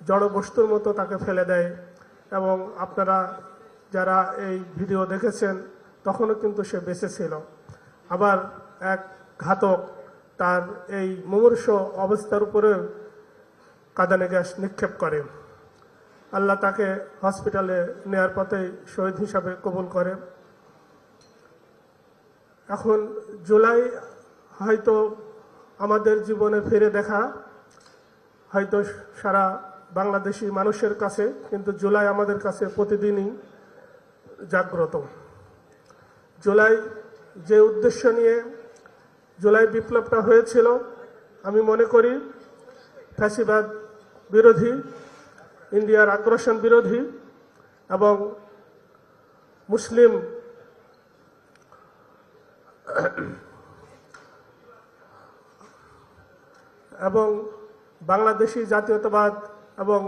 জড় বস্তুর মতো তাকে ফেলে দেয়। এবং আপনারা যারা এই ভিডিও দেখেছেন তখনও কিন্তু সে বেঁচে ছিল। আবার এক ঘাতক তার এই মুমূর্ষ অবস্থার উপরে কাঁদানে গ্যাস নিক্ষেপ করে। আল্লাহ তাকে হসপিটালে নেয়ার পথে শহীদ হিসাবে কবুল করে। এখন জুলাই হয়তো আমাদের জীবনে ফিরে দেখা, হয়তো সারা বাংলাদেশি মানুষের কাছে, কিন্তু জুলাই আমাদের কাছে প্রতিদিনই জাগ্রত। জুলাই যে উদ্দেশ্য নিয়ে জুলাই বিপ্লবটা হয়েছিল, আমি মনে করি ফ্যাসিবাদ বিরোধী, ইন্ডিয়ার আগ্রাসন বিরোধী এবং মুসলিম এবং বাংলাদেশি জাতীয়তাবাদ এবং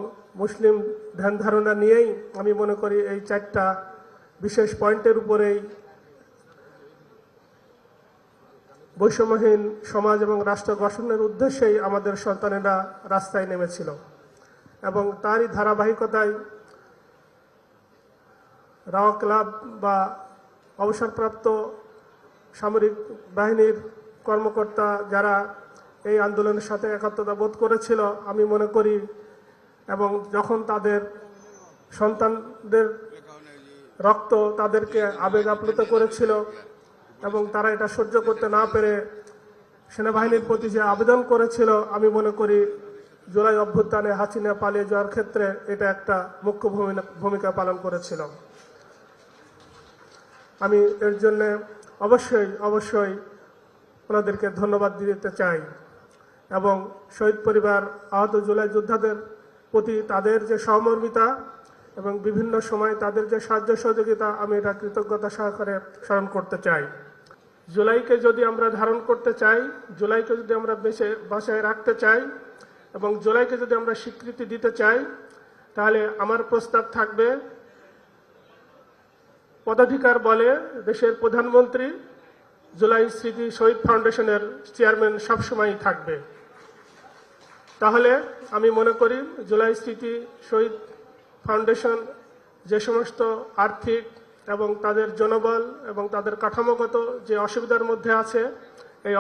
মুসলিম ধ্যান ধারণা নিয়েই আমি মনে করি এই চারটা বিশেষ পয়েন্টের উপরেই বৈষম্যহীন সমাজ এবং রাষ্ট্র গঠনের উদ্দেশ্যেই আমাদের সন্তানেরা রাস্তায় নেমেছিল। এবং তারই ধারাবাহিকতায় রাওয়া ক্লাব বা অবসরপ্রাপ্ত সামরিক বাহিনীর কর্মকর্তা যারা এই আন্দোলনের সাথে একাত্মতা বোধ করেছিল, আমি মনে করি, এবং যখন তাদের সন্তানদের রক্ত তাদেরকে আবেগ আপ্লুত করেছিল এবং তারা এটা সহ্য করতে না পেরে সেনাবাহিনীর প্রতি যে আবেদন করেছিল, আমি মনে করি জুলাই অভ্যুত্থানে হাসিনা পালিয়ে যাওয়ার ক্ষেত্রে এটা একটা মুখ্য ভূমিকা পালন করেছিল। আমি এর জন্য অবশ্যই ওনাদেরকে ধন্যবাদ দিতে চাই এবং শহীদ পরিবার, আহত জুলাই যোদ্ধাদের প্রতি তাদের যে সহমর্মিতা এবং বিভিন্ন সময় তাদের যে সাহায্য সহযোগিতা, আমি এটা কৃতজ্ঞতা সহকারে স্মরণ করতে চাই। জুলাইকে যদি আমরা ধারণ করতে চাই, জুলাইকে যদি আমরা বাঁচায় রাখতে চাই এবং জুলাইকে যদি আমরা স্বীকৃতি দিতে চাই, তাহলে আমার প্রস্তাব থাকবে পদাধিকার বলে দেশের প্রধানমন্ত্রী জুলাই স্মৃতি শহীদ ফাউন্ডেশনের চেয়ারম্যান সবসময়ই থাকবে। তাহলে আমি মনে করি জুলাই স্মৃতি শহীদ ফাউন্ডেশন যে সমস্ত আর্থিক এবং তাদের জনবল এবং তাদের কাঠামোগত যে অসুবিধার মধ্যে আছে, এই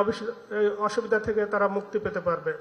অসুবিধা থেকে তারা মুক্তি পেতে পারবে।